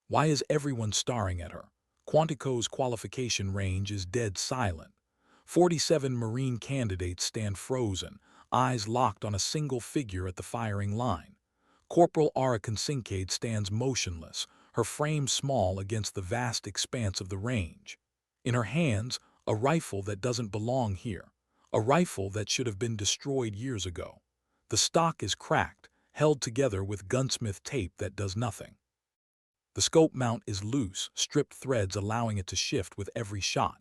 Why is everyone staring at her? Quantico's qualification range is dead silent. 47 Marine candidates stand frozen, eyes locked on a single figure at the firing line. Corporal Ara Kincaid stands motionless, her frame small against the vast expanse of the range. In her hands, a rifle that doesn't belong here, a rifle that should have been destroyed years ago. The stock is cracked, held together with gunsmith tape that does nothing. The scope mount is loose, stripped threads allowing it to shift with every shot.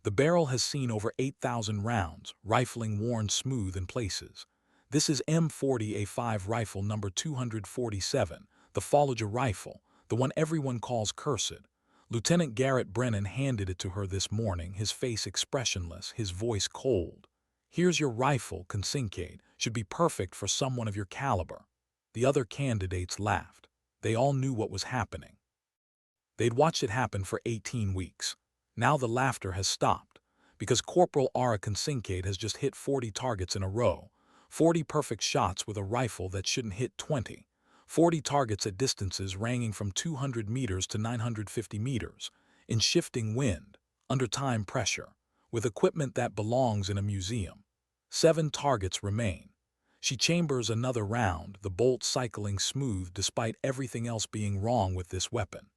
The barrel has seen over 8,000 rounds, rifling worn smooth in places. This is M40A5 rifle number 247, the Fallujah rifle, the one everyone calls cursed. Lieutenant Garrett Brennan handed it to her this morning, his face expressionless, his voice cold. Here's your rifle, Kincaid, should be perfect for someone of your caliber. The other candidates laughed. They all knew what was happening. They'd watched it happen for 18 weeks. Now the laughter has stopped, because Corporal Ara Kincaid has just hit 40 targets in a row, 40 perfect shots with a rifle that shouldn't hit 20, 40 targets at distances ranging from 200 meters to 950 meters, in shifting wind, under time pressure, with equipment that belongs in a museum. 7 targets remain. She chambers another round, the bolt cycling smooth despite everything else being wrong with this weapon.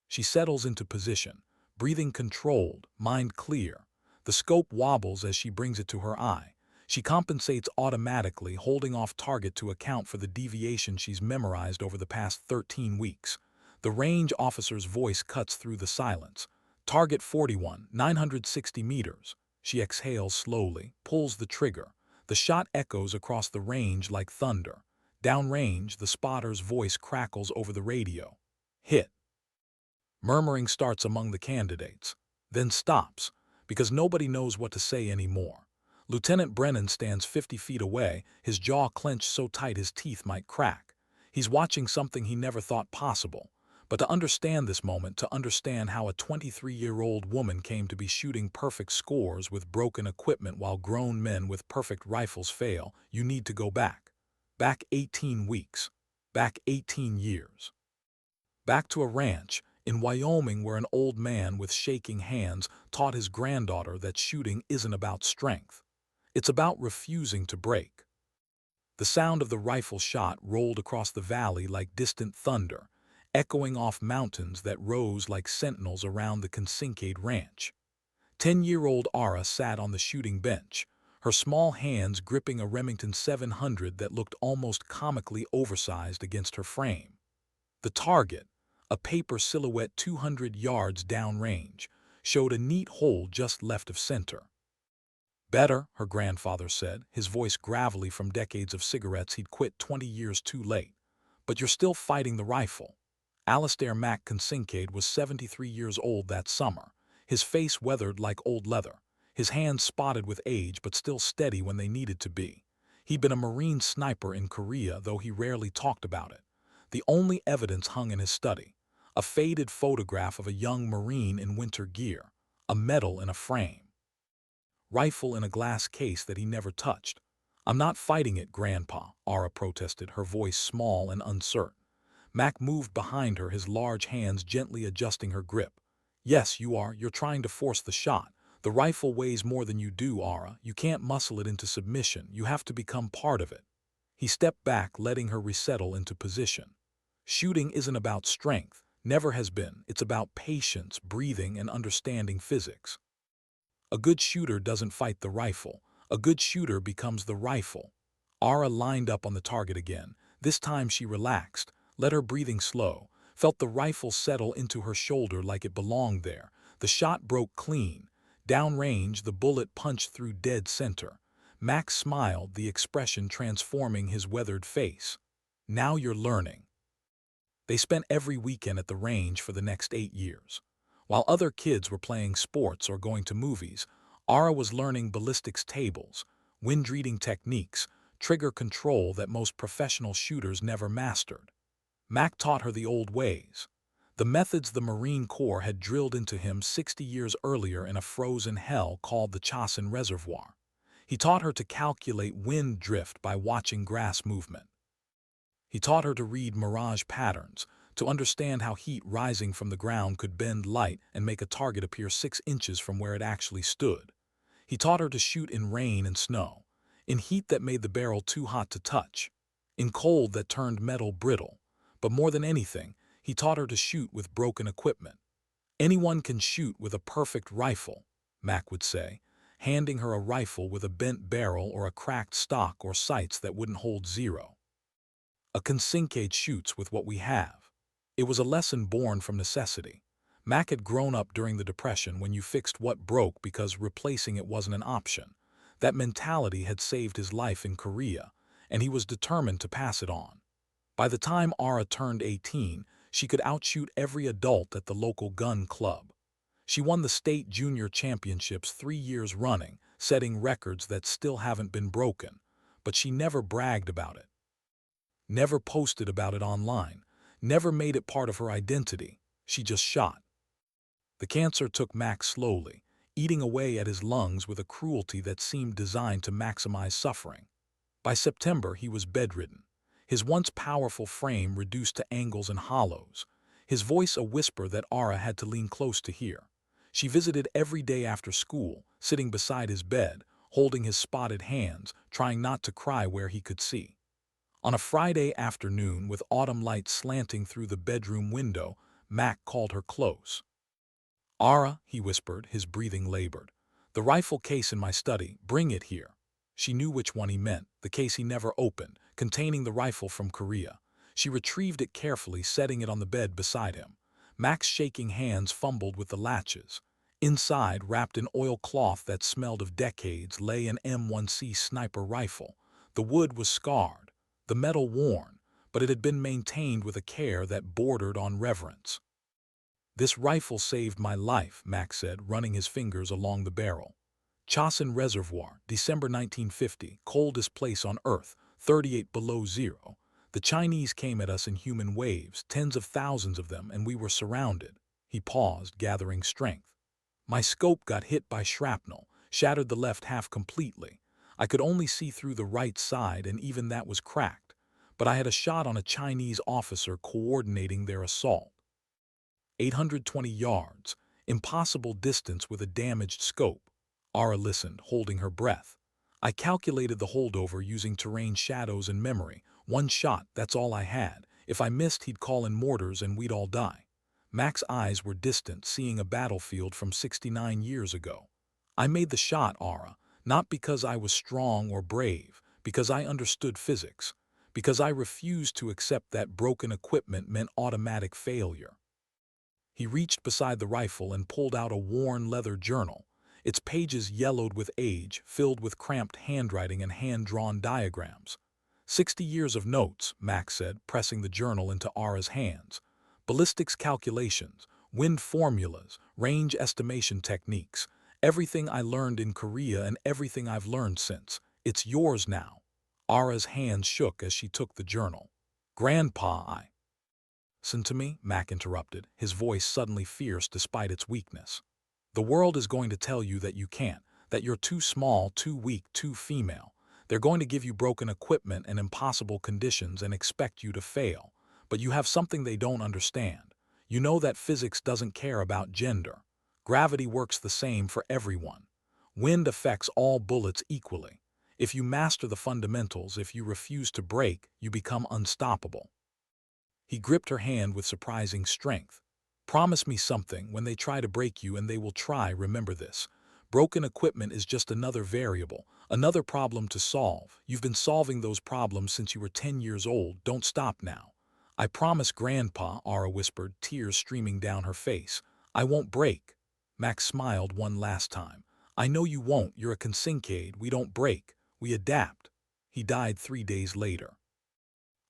She settles into position, breathing controlled, mind clear. The scope wobbles as she brings it to her eye. She compensates automatically, holding off target to account for the deviation she's memorized over the past 13 weeks. The range officer's voice cuts through the silence. Target 41, 960 meters. She exhales slowly, pulls the trigger. The shot echoes across the range like thunder. Downrange, the spotter's voice crackles over the radio. Hit. Murmuring starts among the candidates, then stops, because nobody knows what to say anymore. Lieutenant Brennan stands 50 feet away, his jaw clenched so tight his teeth might crack. He's watching something he never thought possible. But to understand this moment, to understand how a 23-year-old woman came to be shooting perfect scores with broken equipment while grown men with perfect rifles fail, you need to go back. Back 18 weeks. Back 18 years. Back to a ranch in Wyoming where an old man with shaking hands taught his granddaughter that shooting isn't about strength. It's about refusing to break. The sound of the rifle shot rolled across the valley like distant thunder, echoing off mountains that rose like sentinels around the Kincaid ranch. 10-year-old Ara sat on the shooting bench, her small hands gripping a Remington 700 that looked almost comically oversized against her frame. The target, a paper silhouette 200 yards downrange, showed a neat hole just left of center. Better, her grandfather said, his voice gravelly from decades of cigarettes he'd quit 20 years too late. But you're still fighting the rifle. Alistair Mac Kincaid was 73 years old that summer, his face weathered like old leather, his hands spotted with age but still steady when they needed to be. He'd been a Marine sniper in Korea, though he rarely talked about it. The only evidence hung in his study. A faded photograph of a young Marine in winter gear, a medal in a frame. Rifle in a glass case that he never touched. I'm not fighting it, Grandpa, Ara protested, her voice small and uncertain. Mac moved behind her, his large hands gently adjusting her grip. Yes, you are. You're trying to force the shot. The rifle weighs more than you do, Ara. You can't muscle it into submission. You have to become part of it. He stepped back, letting her resettle into position. Shooting isn't about strength. Never has been. It's about patience, breathing, and understanding physics. A good shooter doesn't fight the rifle. A good shooter becomes the rifle. Ara lined up on the target again. This time she relaxed, let her breathing slow, felt the rifle settle into her shoulder like it belonged there. The shot broke clean. Downrange, the bullet punched through dead center. Max smiled, the expression transforming his weathered face. Now you're learning. They spent every weekend at the range for the next 8 years. While other kids were playing sports or going to movies, Ara was learning ballistics tables, wind-reading techniques, trigger control that most professional shooters never mastered. Mac taught her the old ways, the methods the Marine Corps had drilled into him 60 years earlier in a frozen hell called the Chasen Reservoir. He taught her to calculate wind drift by watching grass movement. He taught her to read mirage patterns, to understand how heat rising from the ground could bend light and make a target appear 6 inches from where it actually stood. He taught her to shoot in rain and snow, in heat that made the barrel too hot to touch, in cold that turned metal brittle. But more than anything, he taught her to shoot with broken equipment. "Anyone can shoot with a perfect rifle," Mac would say, handing her a rifle with a bent barrel or a cracked stock or sights that wouldn't hold zero. "A coincidental shoots with what we have." It was a lesson born from necessity. Mac had grown up during the Depression when you fixed what broke because replacing it wasn't an option. That mentality had saved his life in Korea, and he was determined to pass it on. By the time Ara turned 18, she could outshoot every adult at the local gun club. She won the state junior championships 3 years running, setting records that still haven't been broken. But she never bragged about it, never posted about it online, never made it part of her identity. She just shot. The cancer took Max slowly, eating away at his lungs with a cruelty that seemed designed to maximize suffering. By September, he was bedridden, his once powerful frame reduced to angles and hollows, his voice a whisper that Ara had to lean close to hear. She visited every day after school, sitting beside his bed, holding his spotted hands, trying not to cry where he could see. On a Friday afternoon, with autumn light slanting through the bedroom window, Mac called her close. "Ara," he whispered, his breathing labored. "The rifle case in my study, bring it here." She knew which one he meant, the case he never opened, containing the rifle from Korea. She retrieved it carefully, setting it on the bed beside him. Mac's shaking hands fumbled with the latches. Inside, wrapped in oilcloth that smelled of decades, lay an M1C sniper rifle. The wood was scarred, the metal worn, but it had been maintained with a care that bordered on reverence. "This rifle saved my life," Mac said, running his fingers along the barrel. "Chosin Reservoir, December 1950, coldest place on Earth, 38 below zero. The Chinese came at us in human waves, tens of thousands of them, and we were surrounded." He paused, gathering strength. "My scope got hit by shrapnel, shattered the left half completely. I could only see through the right side, and even that was cracked. But I had a shot on a Chinese officer coordinating their assault. 820 yards, impossible distance with a damaged scope." Ara listened, holding her breath. "I calculated the holdover using terrain shadows and memory. One shot, that's all I had. If I missed, he'd call in mortars and we'd all die." Mac's eyes were distant, seeing a battlefield from 69 years ago. "I made the shot, Ara, not because I was strong or brave, because I understood physics, because I refused to accept that broken equipment meant automatic failure." He reached beside the rifle and pulled out a worn leather journal, its pages yellowed with age, filled with cramped handwriting and hand-drawn diagrams. 60 years of notes," Max said, pressing the journal into Ara's hands. "Ballistics calculations, wind formulas, range estimation techniques, everything I learned in Korea and everything I've learned since. It's yours now." Ara's hands shook as she took the journal. "Grandpa, I—" "Listen to me," Mac interrupted, his voice suddenly fierce despite its weakness. "The world is going to tell you that you can't, that you're too small, too weak, too female. They're going to give you broken equipment and impossible conditions and expect you to fail. But you have something they don't understand. You know that physics doesn't care about gender. Gravity works the same for everyone. Wind affects all bullets equally. If you master the fundamentals, if you refuse to break, you become unstoppable." He gripped her hand with surprising strength. "Promise me something. When they try to break you, and they will try, remember this. Broken equipment is just another variable, another problem to solve. You've been solving those problems since you were 10 years old. Don't stop now." "I promise, Grandpa," Ara whispered, tears streaming down her face. "I won't break." Max smiled one last time. "I know you won't. You're a Kinsinkade. We don't break. We adapt." He died 3 days later.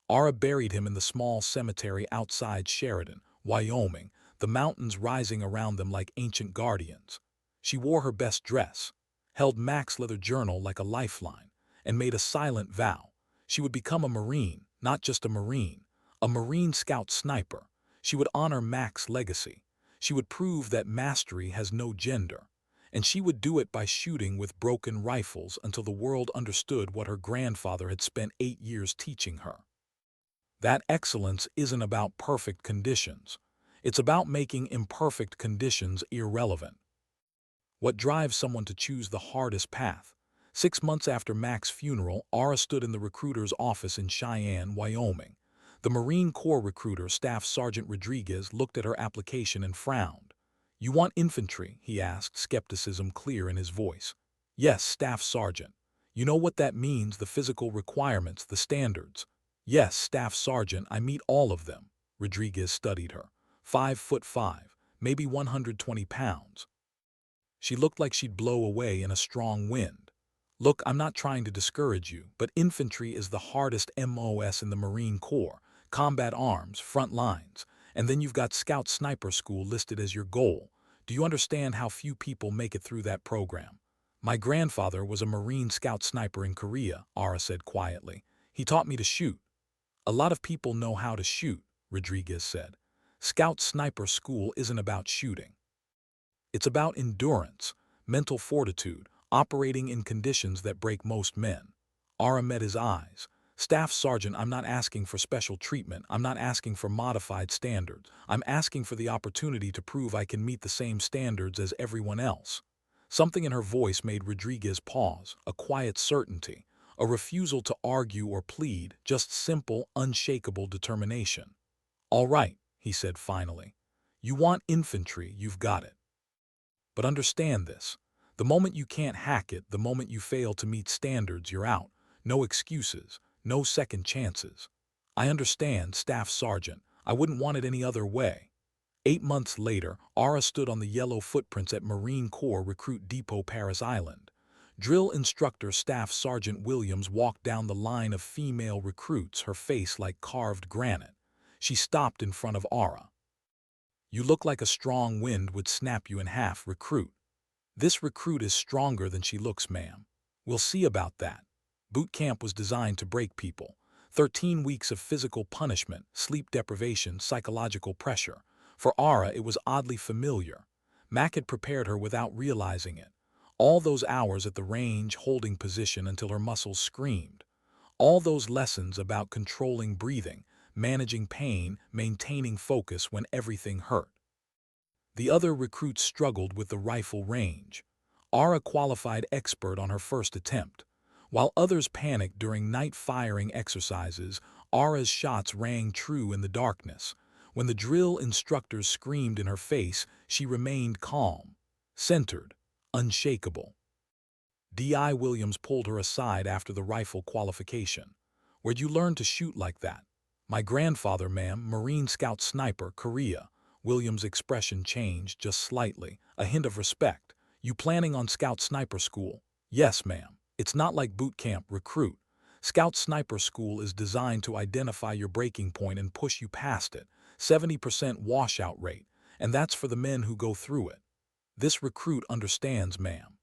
Ara buried him in the small cemetery outside Sheridan, Wyoming, the mountains rising around them like ancient guardians. She wore her best dress, held Mac's leather journal like a lifeline, and made a silent vow. She would become a Marine, not just a Marine Scout sniper. She would honor Mac's legacy. She would prove that mastery has no gender. And she would do it by shooting with broken rifles until the world understood what her grandfather had spent 8 years teaching her. That excellence isn't about perfect conditions. It's about making imperfect conditions irrelevant. What drives someone to choose the hardest path? 6 months after Mac's funeral, Ara stood in the recruiter's office in Cheyenne, Wyoming. The Marine Corps recruiter, Staff Sergeant Rodriguez, looked at her application and frowned. "You want infantry?" he asked, skepticism clear in his voice. "Yes, Staff Sergeant." "You know what that means, the physical requirements, the standards?" "Yes, Staff Sergeant, I meet all of them." Rodriguez studied her. 5'5", maybe 120 pounds. She looked like she'd blow away in a strong wind. "Look, I'm not trying to discourage you, but infantry is the hardest MOS in the Marine Corps. Combat arms, front lines. And then you've got Scout Sniper School listed as your goal. Do you understand how few people make it through that program?" "My grandfather was a Marine Scout Sniper in Korea," Ara said quietly. "He taught me to shoot." "A lot of people know how to shoot," Rodriguez said. "Scout Sniper School isn't about shooting. It's about endurance, mental fortitude, operating in conditions that break most men." Ara met his eyes. "Staff Sergeant, I'm not asking for special treatment. I'm not asking for modified standards. I'm asking for the opportunity to prove I can meet the same standards as everyone else." Something in her voice made Rodriguez pause, a quiet certainty, a refusal to argue or plead, just simple, unshakable determination. "All right," he said finally. "You want infantry, you've got it. But understand this. The moment you can't hack it, the moment you fail to meet standards, you're out. No excuses, no second chances." "I understand, Staff Sergeant. I wouldn't want it any other way." 8 months later, Ara stood on the yellow footprints at Marine Corps Recruit Depot, Paris Island. Drill instructor Staff Sergeant Williams walked down the line of female recruits, her face like carved granite. She stopped in front of Ara. "You look like a strong wind would snap you in half, recruit." "This recruit is stronger than she looks, ma'am." "We'll see about that." Boot camp was designed to break people. 13 weeks of physical punishment, sleep deprivation, psychological pressure. For Ara, it was oddly familiar. Mac had prepared her without realizing it. All those hours at the range, holding position until her muscles screamed. All those lessons about controlling breathing, managing pain, maintaining focus when everything hurt. The other recruits struggled with the rifle range. Ara qualified expert on her first attempt. While others panicked during night firing exercises, Ara's shots rang true in the darkness. When the drill instructors screamed in her face, she remained calm, centered, unshakable. D.I. Williams pulled her aside after the rifle qualification. "Where'd you learn to shoot like that?" "My grandfather, ma'am, Marine Scout Sniper, Korea." Williams' expression changed just slightly, a hint of respect. "You planning on Scout Sniper School?" "Yes, ma'am. It's not like boot camp, recruit. Scout Sniper School is designed to identify your breaking point and push you past it. 70% washout rate, and that's for the men who go through it. This recruit understands, ma'am."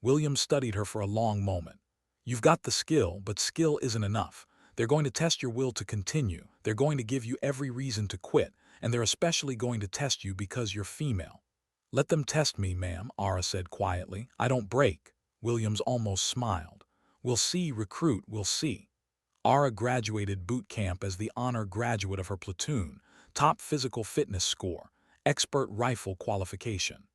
Williams studied her for a long moment. "You've got the skill, but skill isn't enough. They're going to test your will to continue. They're going to give you every reason to quit, and they're especially going to test you because you're female." "Let them test me, ma'am," Ara said quietly. "I don't break." Williams almost smiled. "We'll see, recruit, we'll see." Ara graduated boot camp as the honor graduate of her platoon, top physical fitness score, expert rifle qualification.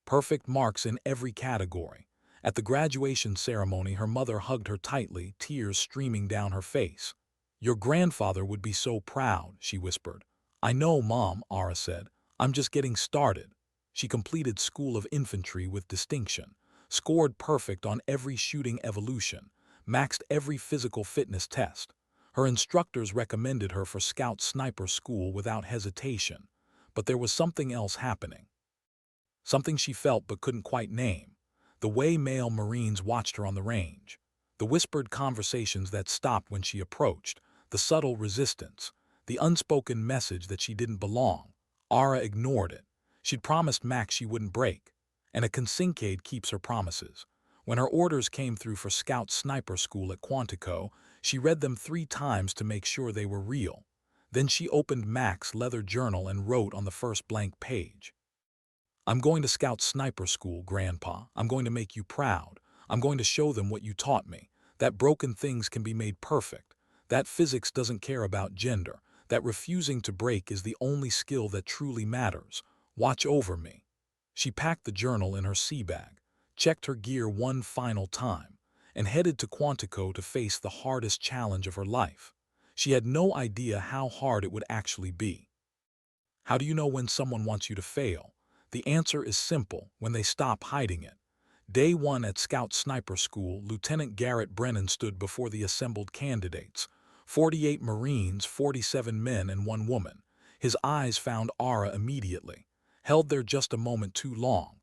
Perfect marks in every category. At the graduation ceremony, her mother hugged her tightly, tears streaming down her face. "Your grandfather would be so proud," she whispered. "I know, Mom," Ara said. "I'm just getting started." She completed School of Infantry with distinction, scored perfect on every shooting evolution, maxed every physical fitness test. Her instructors recommended her for Scout Sniper School without hesitation. But there was something else happening. Something she felt but couldn't quite name. The way male Marines watched her on the range. The whispered conversations that stopped when she approached. The subtle resistance. The unspoken message that she didn't belong. Ara ignored it. She'd promised Max she wouldn't break. And a consignade keeps her promises. When her orders came through for Scout Sniper School at Quantico, she read them 3 times to make sure they were real. Then she opened Mac's leather journal and wrote on the first blank page. "I'm going to Scout Sniper School, Grandpa. I'm going to make you proud. I'm going to show them what you taught me, that broken things can be made perfect, That physics doesn't care about gender, that refusing to break is the only skill that truly matters. Watch over me. She packed the journal in her sea bag, checked her gear one final time, and headed to Quantico to face the hardest challenge of her life. She had no idea how hard it would actually be. How do you know when someone wants you to fail? The answer is simple: when they stop hiding it. Day 1 at Scout Sniper School, Lieutenant Garrett Brennan stood before the assembled candidates. 48 Marines, 47 men, and 1 woman. His eyes found Ara immediately, held there just a moment too long.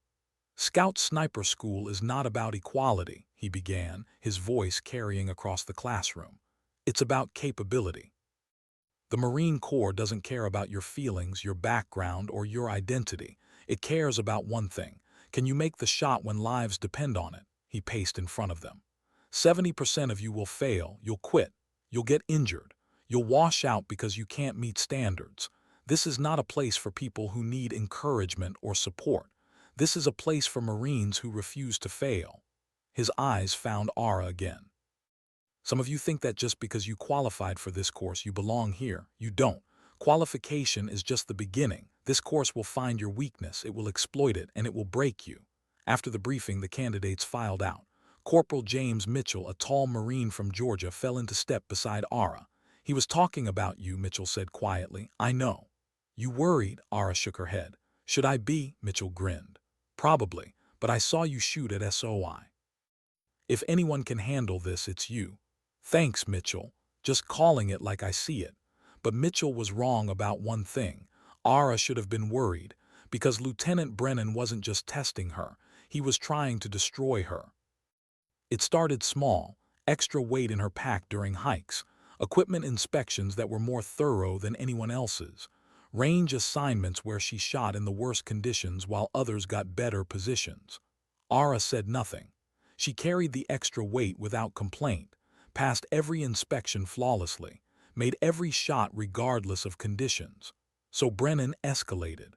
Scout Sniper School is not about equality, he began, his voice carrying across the classroom. It's about capability. The Marine Corps doesn't care about your feelings, your background, or your identity. It cares about one thing. Can you make the shot when lives depend on it? He paced in front of them. 70% of you will fail, you'll quit, you'll get injured, you'll wash out because you can't meet standards. This is not a place for people who need encouragement or support. This is a place for Marines who refuse to fail. His eyes found Ara again. Some of you think that just because you qualified for this course you belong here. You don't. Qualification is just the beginning. This course will find your weakness, it will exploit it, and it will break you. After the briefing, the candidates filed out. Corporal James Mitchell, a tall Marine from Georgia, fell into step beside Ara. He was talking about you, Mitchell said quietly. I know. You worried? Ara shook her head. Should I be? Mitchell grinned. Probably, but I saw you shoot at SOI. If anyone can handle this, it's you. Thanks, Mitchell. Just calling it like I see it. But Mitchell was wrong about one thing. Ara should have been worried, because Lieutenant Brennan wasn't just testing her, he was trying to destroy her. It started small: extra weight in her pack during hikes, equipment inspections that were more thorough than anyone else's, range assignments where she shot in the worst conditions while others got better positions. Ara said nothing. She carried the extra weight without complaint, passed every inspection flawlessly, made every shot regardless of conditions. So Brennan escalated.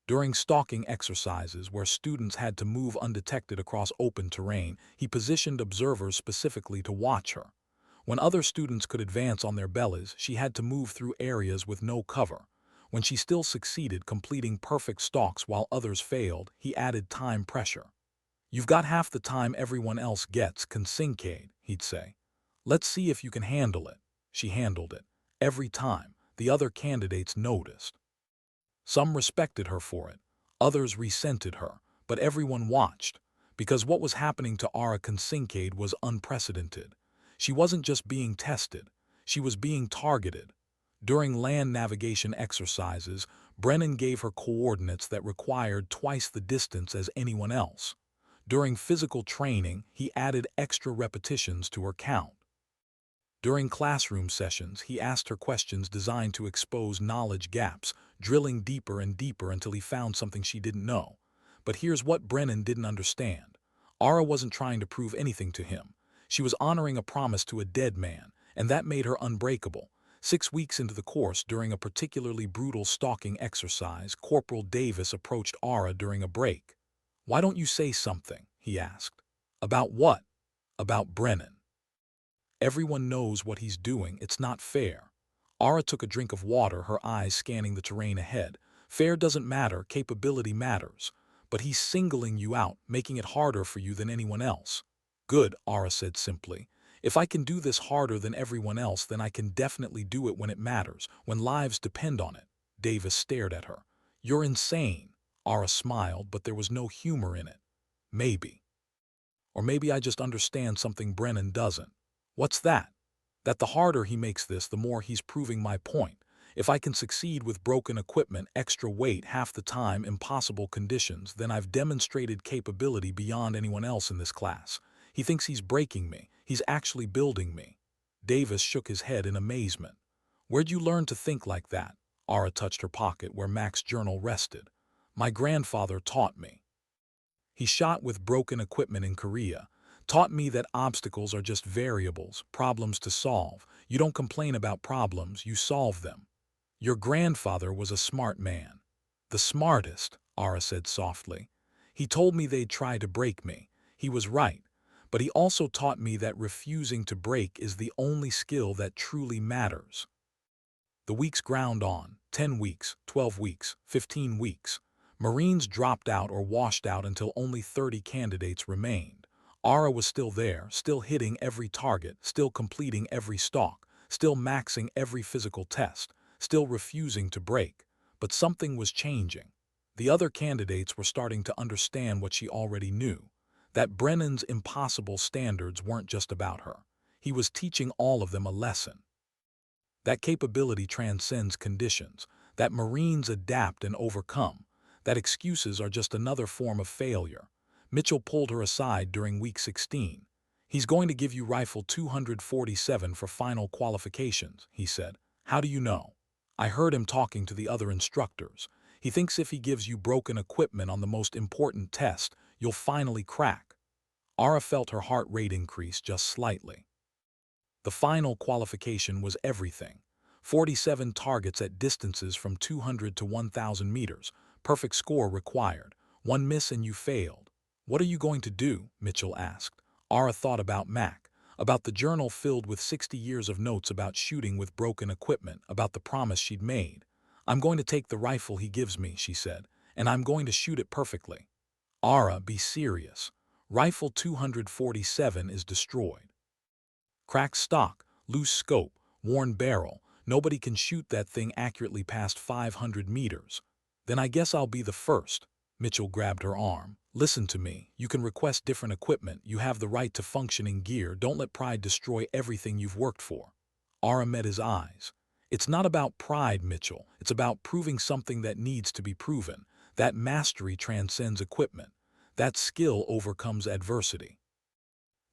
During stalking exercises where students had to move undetected across open terrain, he positioned observers specifically to watch her. When other students could advance on their bellies, she had to move through areas with no cover. When she still succeeded, completing perfect stalks while others failed, he added time pressure. You've got half the time everyone else gets, coincidental, he'd say. Let's see if you can handle it. She handled it. Every time, the other candidates noticed. Some respected her for it, others resented her, but everyone watched, because what was happening to Ara Kincaid was unprecedented. She wasn't just being tested, she was being targeted. During land navigation exercises, Brennan gave her coordinates that required twice the distance as anyone else. During physical training, he added extra repetitions to her count. During classroom sessions, he asked her questions designed to expose knowledge gaps, drilling deeper and deeper until he found something she didn't know. But here's what Brennan didn't understand. Ara wasn't trying to prove anything to him. She was honoring a promise to a dead man, and that made her unbreakable. 6 weeks into the course, during a particularly brutal stalking exercise, Corporal Davis approached Ara during a break. Why don't you say something? He asked. About what? About Brennan. Everyone knows what he's doing. It's not fair. Ara took a drink of water, her eyes scanning the terrain ahead. Fair doesn't matter, capability matters. But he's singling you out, making it harder for you than anyone else. Good, Ara said simply. If I can do this harder than everyone else, then I can definitely do it when it matters, when lives depend on it. Davis stared at her. You're insane. Ara smiled, but there was no humor in it. Maybe. Or maybe I just understand something Brennan doesn't. What's that? That the harder he makes this, the more he's proving my point. If I can succeed with broken equipment, extra weight, half the time, impossible conditions, then I've demonstrated capability beyond anyone else in this class. He thinks he's breaking me. He's actually building me. Davis shook his head in amazement. Where'd you learn to think like that? Ara touched her pocket where Mac's journal rested. My grandfather taught me. He shot with broken equipment in Korea. Taught me that obstacles are just variables, problems to solve. You don't complain about problems, you solve them. Your grandfather was a smart man. The smartest, Ara said softly. He told me they'd try to break me. He was right. but he also taught me that refusing to break is the only skill that truly matters. The weeks ground on, 10 weeks, 12 weeks, 15 weeks. Marines dropped out or washed out until only 30 candidates remained. Ara was still there, still hitting every target, still completing every stalk, still maxing every physical test, still refusing to break. But something was changing. The other candidates were starting to understand what she already knew, that Brennan's impossible standards weren't just about her. He was teaching all of them a lesson. That capability transcends conditions, that Marines adapt and overcome, that excuses are just another form of failure. Mitchell pulled her aside during week 16. "He's going to give you rifle 247 for final qualifications," he said. "How do you know?" "I heard him talking to the other instructors. He thinks if he gives you broken equipment on the most important test, you'll finally crack." Ara felt her heart rate increase just slightly. The final qualification was everything. 47 targets at distances from 200 to 1,000 meters. Perfect score required. One miss and you failed. "What are you going to do?" Mitchell asked. Ara thought about Mac, about the journal filled with 60 years of notes about shooting with broken equipment, about the promise she'd made. "I'm going to take the rifle he gives me," she said, "and I'm going to shoot it perfectly." "Ara, be serious. Rifle 247 is destroyed. Cracked stock, loose scope, worn barrel. Nobody can shoot that thing accurately past 500 meters. Then I guess I'll be the first." Mitchell grabbed her arm. "Listen to me. You can request different equipment. You have the right to functioning gear. Don't let pride destroy everything you've worked for." Ara met his eyes. "It's not about pride, Mitchell. It's about proving something that needs to be proven. That mastery transcends equipment. That skill overcomes adversity.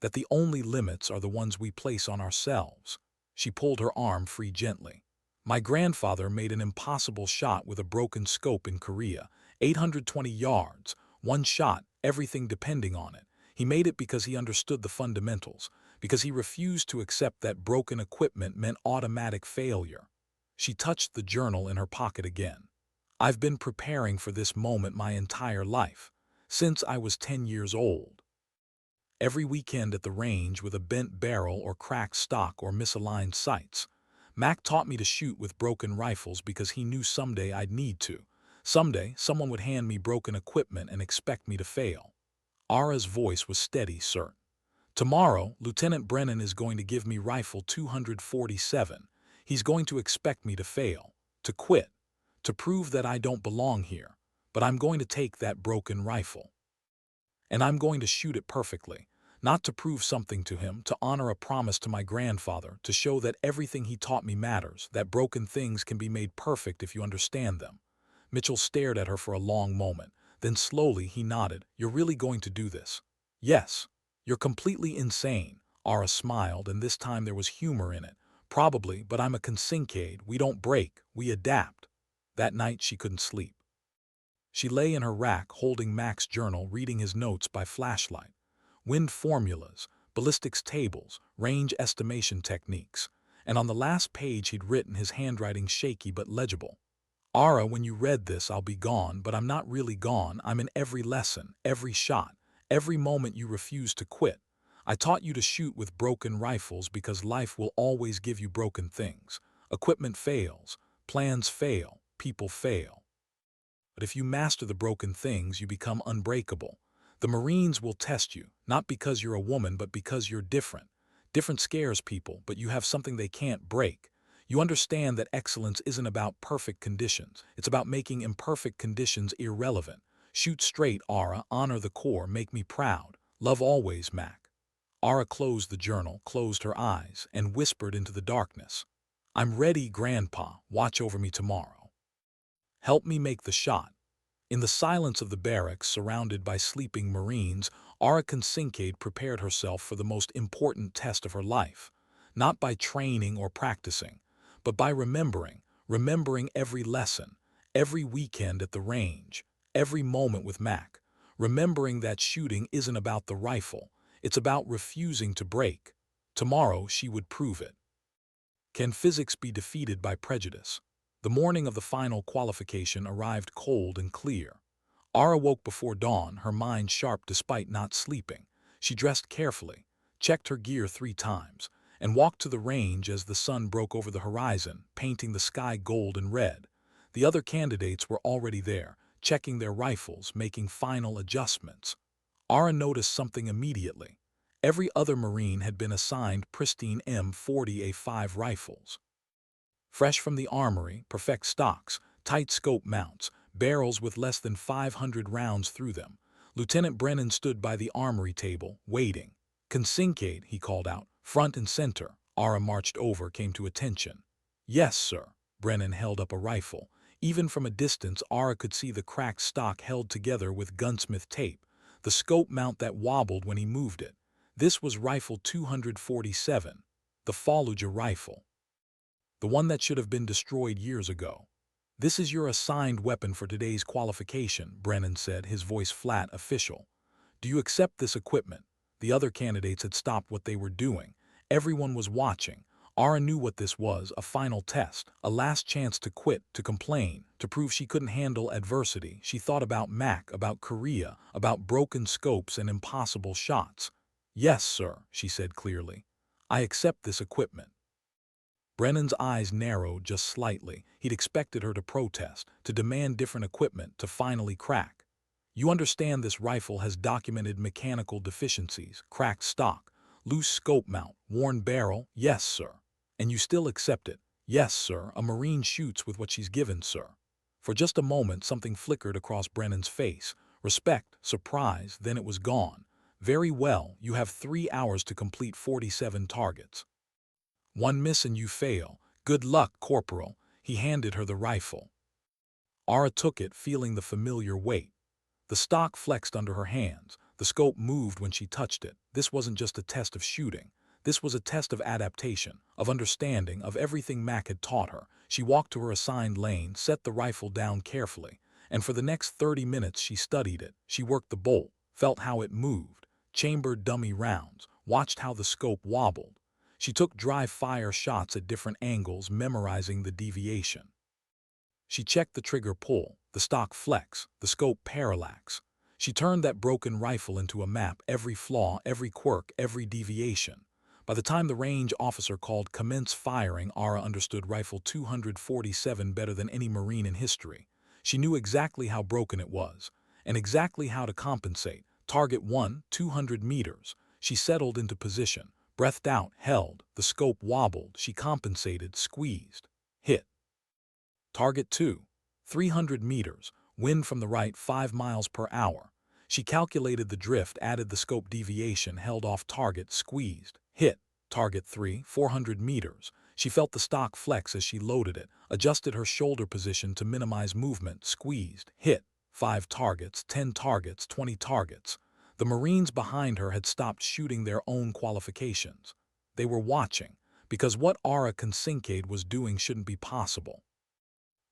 That the only limits are the ones we place on ourselves." She pulled her arm free gently. "My grandfather made an impossible shot with a broken scope in Korea, 820 yards, one shot, everything depending on it. He made it because he understood the fundamentals, because he refused to accept that broken equipment meant automatic failure." She touched the journal in her pocket again. "I've been preparing for this moment my entire life, since I was 10 years old. Every weekend at the range with a bent barrel or cracked stock or misaligned sights. Mac taught me to shoot with broken rifles because he knew someday I'd need to. Someday, someone would hand me broken equipment and expect me to fail." Ara's voice was steady, certain. "Tomorrow, Lieutenant Brennan is going to give me rifle 247. He's going to expect me to fail, to quit, to prove that I don't belong here. But I'm going to take that broken rifle. And I'm going to shoot it perfectly, not to prove something to him, to honor a promise to my grandfather, to show that everything he taught me matters, that broken things can be made perfect if you understand them." Mitchell stared at her for a long moment. Then slowly he nodded. "You're really going to do this?" "Yes." "You're completely insane." Ara smiled, and this time there was humor in it. "Probably, but I'm a Kinsinkade. We don't break, we adapt." That night she couldn't sleep. She lay in her rack holding Mac's journal, reading his notes by flashlight. Wind formulas, ballistics tables, range estimation techniques. And on the last page he'd written, his handwriting shaky but legible. "Ara, when you read this, I'll be gone, but I'm not really gone. I'm in every lesson, every shot, every moment you refuse to quit. I taught you to shoot with broken rifles because life will always give you broken things. Equipment fails, plans fail, people fail. But if you master the broken things, you become unbreakable. The Marines will test you, not because you're a woman, but because you're different. Different scares people, but you have something they can't break. You understand that excellence isn't about perfect conditions. It's about making imperfect conditions irrelevant. Shoot straight, Ara. Honor the Corps. Make me proud. Love always, Mac." Ara closed the journal, closed her eyes, and whispered into the darkness. "I'm ready, Grandpa. Watch over me tomorrow. Help me make the shot." In the silence of the barracks, surrounded by sleeping Marines, Ara Kinsinkade prepared herself for the most important test of her life. Not by training or practicing, but by remembering every lesson, every weekend at the range, every moment with Mac. Remembering that shooting isn't about the rifle, it's about refusing to break. Tomorrow she would prove it. Can physics be defeated by prejudice? The morning of the final qualification arrived cold and clear. Ara woke before dawn, her mind sharp despite not sleeping. She dressed carefully, checked her gear 3 times, and walked to the range as the sun broke over the horizon, painting the sky gold and red. The other candidates were already there, checking their rifles, making final adjustments. Ara noticed something immediately. Every other Marine had been assigned pristine M40A5 rifles. Fresh from the armory, perfect stocks, tight scope mounts, barrels with less than 500 rounds through them. Lieutenant Brennan stood by the armory table, waiting. "Consignate," he called out, "front and center." Ara marched over, came to attention. "Yes, sir." Brennan held up a rifle. Even from a distance, Ara could see the cracked stock held together with gunsmith tape, the scope mount that wobbled when he moved it. This was Rifle 247, the Fallujah rifle. The one that should have been destroyed years ago. "This is your assigned weapon for today's qualification," Brennan said, his voice flat, official. "Do you accept this equipment?" The other candidates had stopped what they were doing. Everyone was watching. Ara knew what this was, a final test, a last chance to quit, to complain, to prove she couldn't handle adversity. She thought about Mac, about Korea, about broken scopes and impossible shots. "Yes, sir," she said clearly. "I accept this equipment." Brennan's eyes narrowed just slightly. He'd expected her to protest, to demand different equipment, to finally crack. "You understand this rifle has documented mechanical deficiencies, cracked stock, loose scope mount, worn barrel?" "Yes, sir." "And you still accept it?" "Yes, sir. A Marine shoots with what she's given, sir." For just a moment something flickered across Brennan's face. Respect, surprise, then it was gone. "Very well, you have 3 hours to complete 47 targets. 1 miss and you fail. Good luck, Corporal." He handed her the rifle. Ara took it, feeling the familiar weight. The stock flexed under her hands. The scope moved when she touched it. This wasn't just a test of shooting. This was a test of adaptation, of understanding, of everything Mac had taught her. She walked to her assigned lane, set the rifle down carefully, and for the next 30 minutes she studied it. She worked the bolt, felt how it moved, chambered dummy rounds, watched how the scope wobbled. She took dry-fire shots at different angles, memorizing the deviation. She checked the trigger pull, the stock flex, the scope parallax. She turned that broken rifle into a map, every flaw, every quirk, every deviation. By the time the range officer called "commence firing," Ara understood Rifle 247 better than any Marine in history. She knew exactly how broken it was, and exactly how to compensate. Target 1, 200 meters. She settled into position, breathed out, held. The scope wobbled. She compensated, squeezed, hit. Target 2, 300 meters, wind from the right 5 miles per hour. She calculated the drift, added the scope deviation, held off target, squeezed, hit. Target 3, 400 meters. She felt the stock flex as she loaded it, adjusted her shoulder position to minimize movement, squeezed, hit. 5 targets, 10 targets, 20 targets. The Marines behind her had stopped shooting their own qualifications. They were watching, because what Ara Kincaid was doing shouldn't be possible.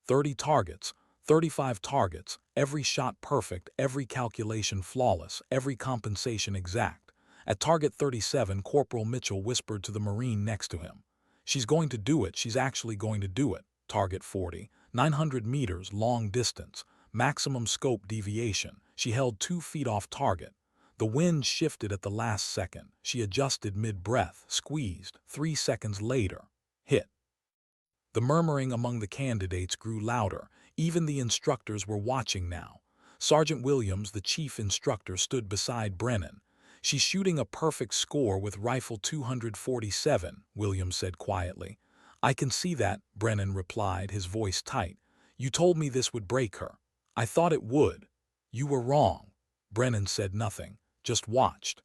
30 targets, 35 targets, every shot perfect, every calculation flawless, every compensation exact. At target 37, Corporal Mitchell whispered to the Marine next to him, "She's going to do it, she's actually going to do it." Target 40, 900 meters, long distance, maximum scope deviation. She held 2 feet off target. The wind shifted at the last second. She adjusted mid-breath, squeezed. 3 seconds later, hit. The murmuring among the candidates grew louder. Even the instructors were watching now. Sergeant Williams, the chief instructor, stood beside Brennan. "She's shooting a perfect score with Rifle 247, Williams said quietly. "I can see that," Brennan replied, his voice tight. "You told me this would break her. I thought it would." "You were wrong." Brennan said nothing, just watched.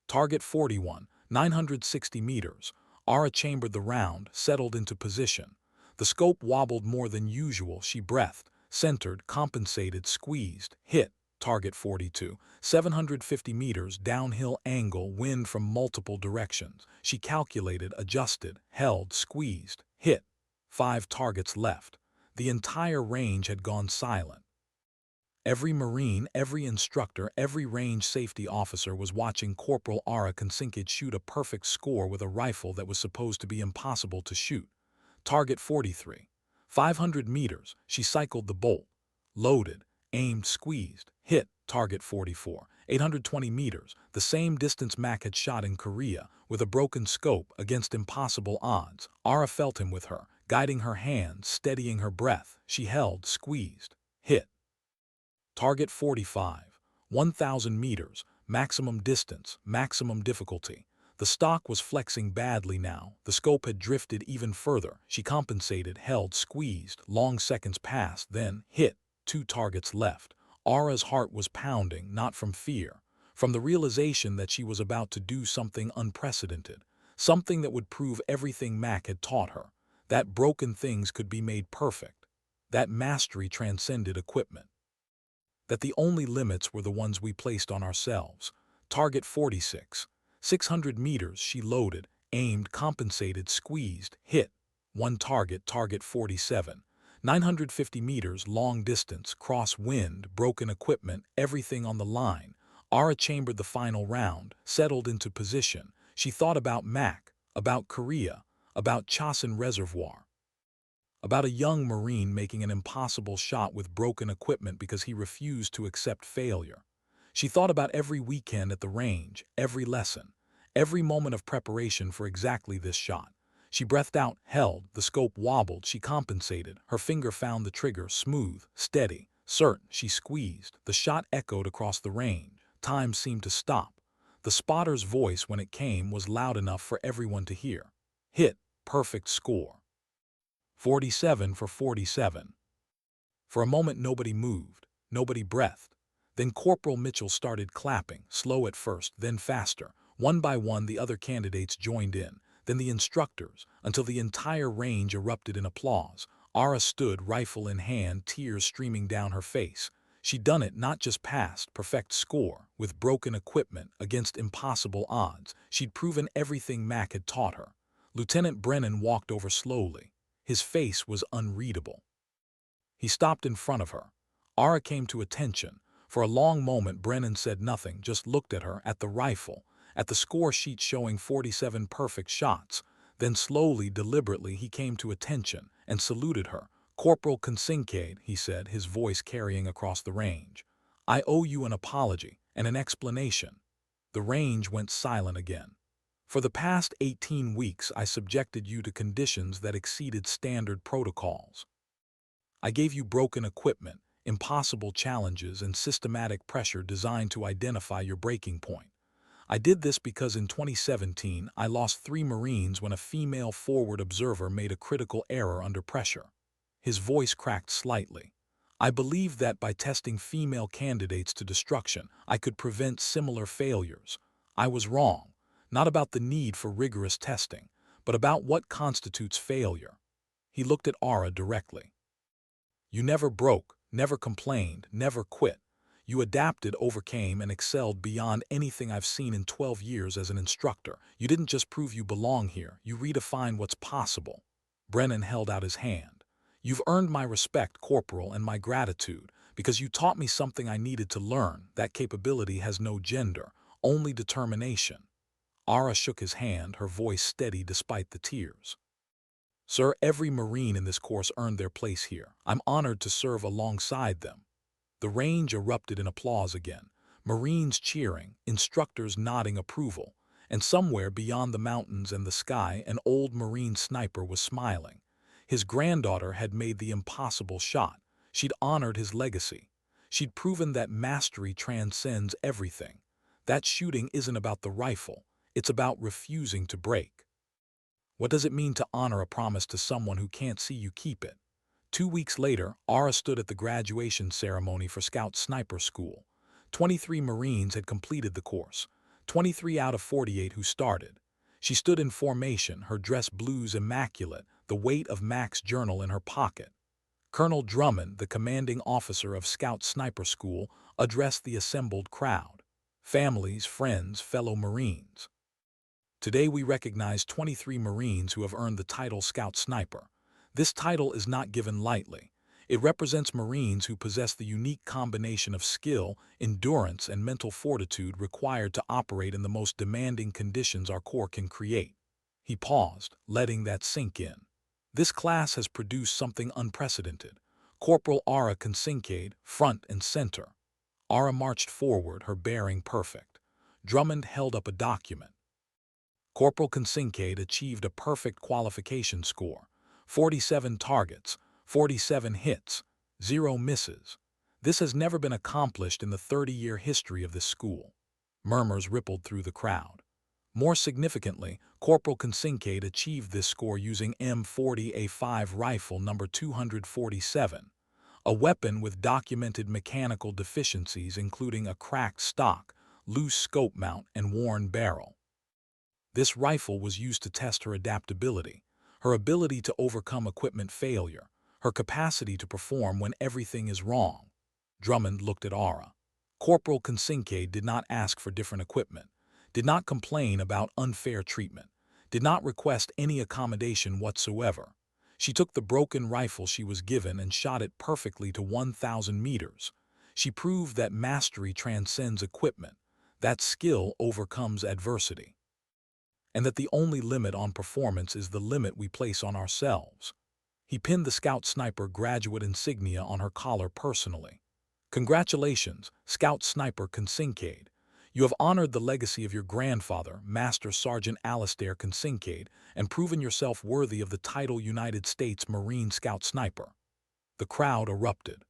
Target 41, 960 meters. Ara chambered the round, settled into position. The scope wobbled more than usual. She breathed, centered, compensated, squeezed, hit. Target 42, 750 meters, downhill angle, wind from multiple directions. She calculated, adjusted, held, squeezed, hit. 5 targets left. The entire range had gone silent. Every Marine, every instructor, every range safety officer was watching Corporal Ara Kincaid shoot a perfect score with a rifle that was supposed to be impossible to shoot. Target 43. 500 meters. She cycled the bolt. Loaded, aimed, squeezed, hit. Target 44, 820 meters, the same distance Mac had shot in Korea, with a broken scope against impossible odds. Ara felt him with her, guiding her hands, steadying her breath. She held, squeezed. Hit. Target 45, 1,000 meters, maximum distance, maximum difficulty. The stock was flexing badly now. The scope had drifted even further. She compensated, held, squeezed. Long seconds passed, then hit. 2 targets left. Ara's heart was pounding, not from fear, from the realization that she was about to do something unprecedented, something that would prove everything Mac had taught her, that broken things could be made perfect, that mastery transcended equipment, that the only limits were the ones we placed on ourselves. Target 46. 600 meters, she loaded, aimed, compensated, squeezed, hit. 1 target, target 47. 950 meters, long distance, cross-wind, broken equipment, everything on the line. Ara chambered the final round, settled into position. She thought about Mac, about Korea, about Chosin Reservoir, about a young Marine making an impossible shot with broken equipment because he refused to accept failure. She thought about every weekend at the range, every lesson, every moment of preparation for exactly this shot. She breathed out, held, the scope wobbled, she compensated, her finger found the trigger, smooth, steady, certain. She squeezed, the shot echoed across the range. Time seemed to stop. The spotter's voice, when it came, was loud enough for everyone to hear. Hit, perfect score. 47 for 47. For a moment nobody moved, nobody breathed. Then Corporal Mitchell started clapping, slow at first, then faster. One by one the other candidates joined in, then the instructors, until the entire range erupted in applause. Ara stood, rifle in hand, tears streaming down her face. She'd done it, not just passed, perfect score, with broken equipment, against impossible odds. She'd proven everything Mac had taught her. Lieutenant Brennan walked over slowly. His face was unreadable. He stopped in front of her. Ara came to attention. For a long moment Brennan said nothing, just looked at her, at the rifle, at the score sheet showing 47 perfect shots. Then slowly, deliberately, he came to attention and saluted her. "Corporal Kincaid," he said, his voice carrying across the range. "I owe you an apology and an explanation." The range went silent again. "For the past 18 weeks I subjected you to conditions that exceeded standard protocols. I gave you broken equipment, impossible challenges, and systematic pressure designed to identify your breaking point. I did this because in 2017 I lost 3 Marines when a female forward observer made a critical error under pressure." His voice cracked slightly. "I believed that by testing female candidates to destruction I could prevent similar failures. I was wrong. Not about the need for rigorous testing, but about what constitutes failure." He looked at Ara directly. "You never broke, never complained, never quit. You adapted, overcame, and excelled beyond anything I've seen in 12 years as an instructor. You didn't just prove you belong here, you redefined what's possible." Brennan held out his hand. "You've earned my respect, Corporal, and my gratitude, because you taught me something I needed to learn. That capability has no gender, only determination." Ara shook his hand, her voice steady despite the tears. "Sir, every Marine in this course earned their place here. I'm honored to serve alongside them." The range erupted in applause again, Marines cheering, instructors nodding approval, and somewhere beyond the mountains and the sky an old Marine sniper was smiling. His granddaughter had made the impossible shot. She'd honored his legacy. She'd proven that mastery transcends everything. That shooting isn't about the rifle. It's about refusing to break. What does it mean to honor a promise to someone who can't see you keep it? 2 weeks later, Ara stood at the graduation ceremony for Scout Sniper School. 23 Marines had completed the course, 23 out of 48 who started. She stood in formation, her dress blues immaculate, the weight of Mac's journal in her pocket. Colonel Drummond, the commanding officer of Scout Sniper School, addressed the assembled crowd. "Families, friends, fellow Marines. Today we recognize 23 Marines who have earned the title Scout Sniper. This title is not given lightly. It represents Marines who possess the unique combination of skill, endurance, and mental fortitude required to operate in the most demanding conditions our Corps can create." He paused, letting that sink in. "This class has produced something unprecedented. Corporal Ara Kincaid, front and center. Ara marched forward, her bearing perfect. Drummond held up a document. Corporal Kincaid achieved a perfect qualification score. 47 targets, 47 hits, 0 misses. This has never been accomplished in the 30-year history of this school. Murmurs rippled through the crowd. More significantly, Corporal Kincaid achieved this score using M40A5 rifle number 247, a weapon with documented mechanical deficiencies including a cracked stock, loose scope mount, and worn barrel. This rifle was used to test her adaptability, her ability to overcome equipment failure, her capacity to perform when everything is wrong. Drummond looked at Ara. Corporal Kincaid did not ask for different equipment, did not complain about unfair treatment, did not request any accommodation whatsoever. She took the broken rifle she was given and shot it perfectly to 1,000 meters. She proved that mastery transcends equipment, that skill overcomes adversity, and that the only limit on performance is the limit we place on ourselves. He pinned the Scout Sniper graduate insignia on her collar personally. Congratulations, Scout Sniper Kincaid. You have honored the legacy of your grandfather, Master Sergeant Alistair Kincaid, and proven yourself worthy of the title United States Marine Scout Sniper. The crowd erupted.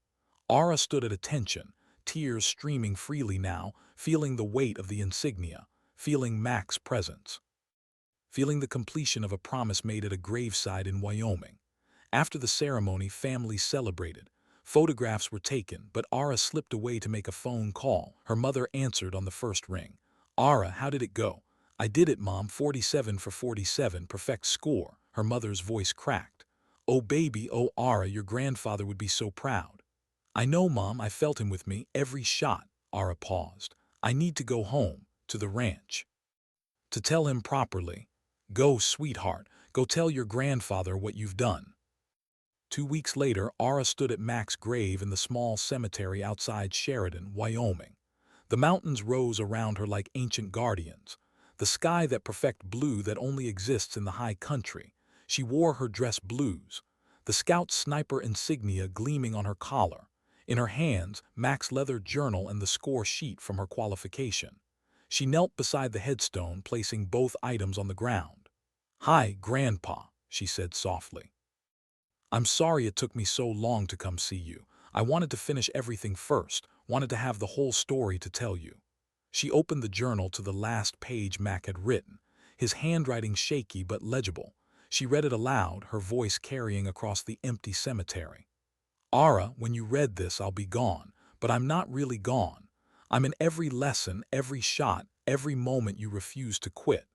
Ara stood at attention, tears streaming freely now, feeling the weight of the insignia, feeling Mac's presence, feeling the completion of a promise made at a graveside in Wyoming. After the ceremony, families celebrated. Photographs were taken, but Ara slipped away to make a phone call. Her mother answered on the first ring. Ara, how did it go? I did it, Mom, 47 for 47, perfect score. Her mother's voice cracked. Oh baby, oh Ara, your grandfather would be so proud. I know, Mom, I felt him with me, every shot. Ara paused. I need to go home, to the ranch, to tell him properly. Go, sweetheart, go tell your grandfather what you've done. 2 weeks later, Ara stood at Mac's grave in the small cemetery outside Sheridan, Wyoming. The mountains rose around her like ancient guardians, the sky that perfect blue that only exists in the high country. She wore her dress blues, the Scout Sniper insignia gleaming on her collar. In her hands, Mac's leather journal and the score sheet from her qualification. She knelt beside the headstone, placing both items on the ground. Hi, Grandpa, she said softly. I'm sorry it took me so long to come see you. I wanted to finish everything first, wanted to have the whole story to tell you. She opened the journal to the last page Mac had written, his handwriting shaky but legible. She read it aloud, her voice carrying across the empty cemetery. Ara, when you read this, I'll be gone, but I'm not really gone. I'm in every lesson, every shot, every moment you refuse to quit.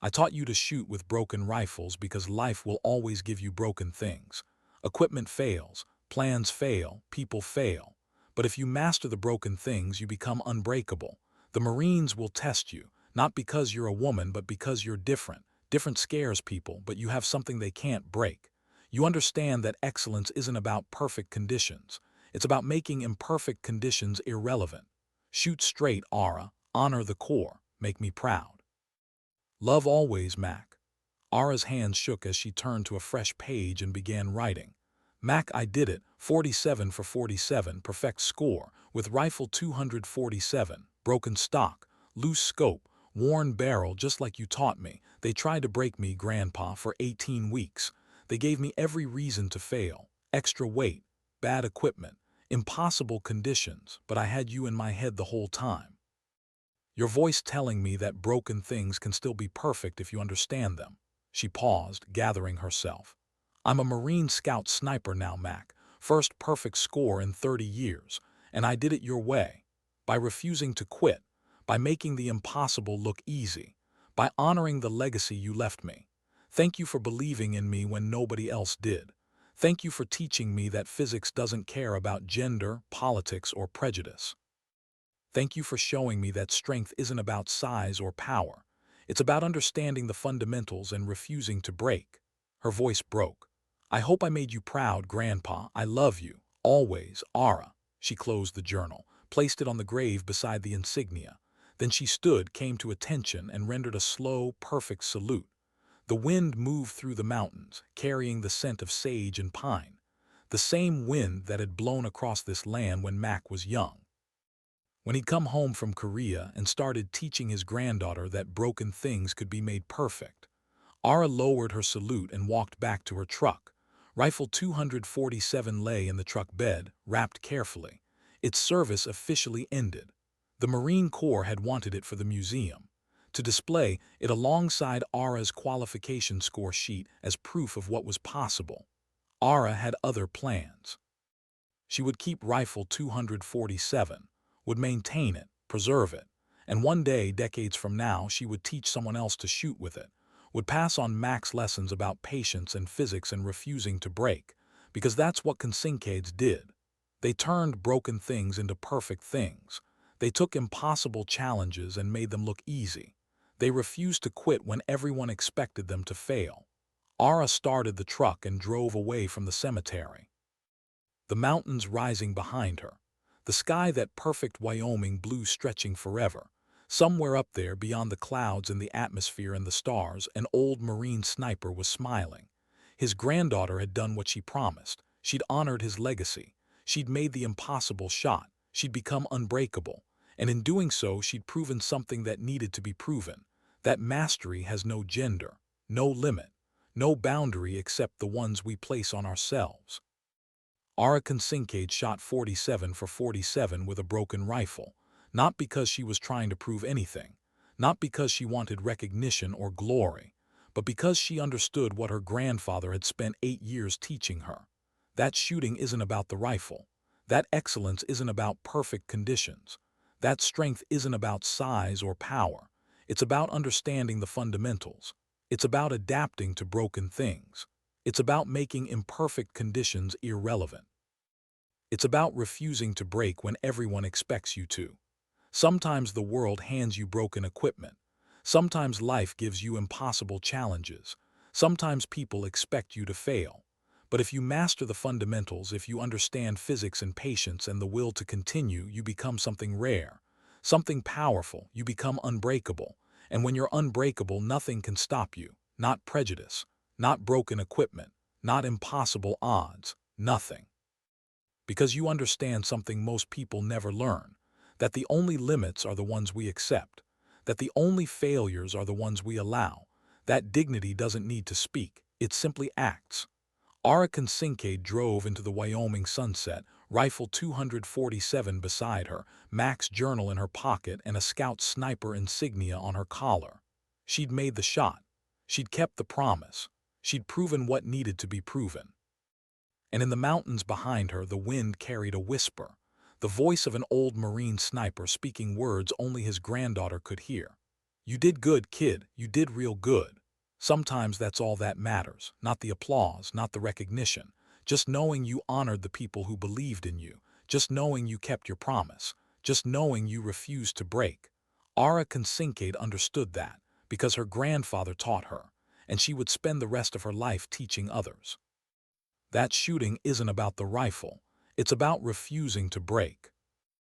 I taught you to shoot with broken rifles because life will always give you broken things. Equipment fails, plans fail, people fail. But if you master the broken things, you become unbreakable. The Marines will test you, not because you're a woman, but because you're different. Different scares people, but you have something they can't break. You understand that excellence isn't about perfect conditions. It's about making imperfect conditions irrelevant. Shoot straight, Ara. Honor the Corps. Make me proud. Love always, Mac. Ara's hands shook as she turned to a fresh page and began writing. Mac, I did it, 47 for 47, perfect score, with rifle 247, broken stock, loose scope, worn barrel just like you taught me. They tried to break me, Grandpa, for 18 weeks. They gave me every reason to fail. Extra weight, bad equipment, impossible conditions, but I had you in my head the whole time. Your voice telling me that broken things can still be perfect if you understand them. She paused, gathering herself. I'm a Marine Scout Sniper now, Mac. First perfect score in 30 years. And I did it your way. By refusing to quit. By making the impossible look easy. By honoring the legacy you left me. Thank you for believing in me when nobody else did. Thank you for teaching me that physics doesn't care about gender, politics, or prejudice. Thank you for showing me that strength isn't about size or power. It's about understanding the fundamentals and refusing to break. Her voice broke. I hope I made you proud, Grandpa. I love you. Always, Ara. She closed the journal, placed it on the grave beside the insignia. Then she stood, came to attention, and rendered a slow, perfect salute. The wind moved through the mountains, carrying the scent of sage and pine. The same wind that had blown across this land when Mac was young. When he'd come home from Korea and started teaching his granddaughter that broken things could be made perfect. Ara lowered her salute and walked back to her truck. Rifle 247 lay in the truck bed, wrapped carefully. Its service officially ended. The Marine Corps had wanted it for the museum, to display it alongside Ara's qualification score sheet as proof of what was possible. Ara had other plans. She would keep Rifle 247, would maintain it, preserve it, and one day, decades from now, she would teach someone else to shoot with it, would pass on Max lessons about patience and physics and refusing to break, because that's what Consincades did. They turned broken things into perfect things. They took impossible challenges and made them look easy. They refused to quit when everyone expected them to fail. Ara started the truck and drove away from the cemetery. The mountains rising behind her, the sky that perfect Wyoming blue stretching forever. Somewhere up there, beyond the clouds and the atmosphere and the stars, an old Marine sniper was smiling. His granddaughter had done what she promised. She'd honored his legacy. She'd made the impossible shot. She'd become unbreakable. And in doing so, she'd proven something that needed to be proven. That mastery has no gender, no limit, no boundary except the ones we place on ourselves. Ara Consincade shot 47 for 47 with a broken rifle, not because she was trying to prove anything, not because she wanted recognition or glory, but because she understood what her grandfather had spent 8 years teaching her. That shooting isn't about the rifle. That excellence isn't about perfect conditions. That strength isn't about size or power. It's about understanding the fundamentals. It's about adapting to broken things. It's about making imperfect conditions irrelevant. It's about refusing to break when everyone expects you to. Sometimes the world hands you broken equipment. Sometimes life gives you impossible challenges. Sometimes people expect you to fail. But if you master the fundamentals, if you understand physics and patience and the will to continue, you become something rare, something powerful. You become unbreakable. And when you're unbreakable, nothing can stop you. Not prejudice, not broken equipment, not impossible odds, nothing. Because you understand something most people never learn, that the only limits are the ones we accept, that the only failures are the ones we allow, that dignity doesn't need to speak, it simply acts. Ara Consincade drove into the Wyoming sunset, rifle 247 beside her, Mac's journal in her pocket, and a scout sniper insignia on her collar. She'd made the shot. She'd kept the promise. She'd proven what needed to be proven. And in the mountains behind her, the wind carried a whisper, the voice of an old Marine sniper speaking words only his granddaughter could hear. "You did good, kid. You did real good." Sometimes that's all that matters, not the applause, not the recognition, just knowing you honored the people who believed in you, just knowing you kept your promise, just knowing you refused to break. Ara Consincade understood that, because her grandfather taught her, and she would spend the rest of her life teaching others. That shooting isn't about the rifle. It's about refusing to break.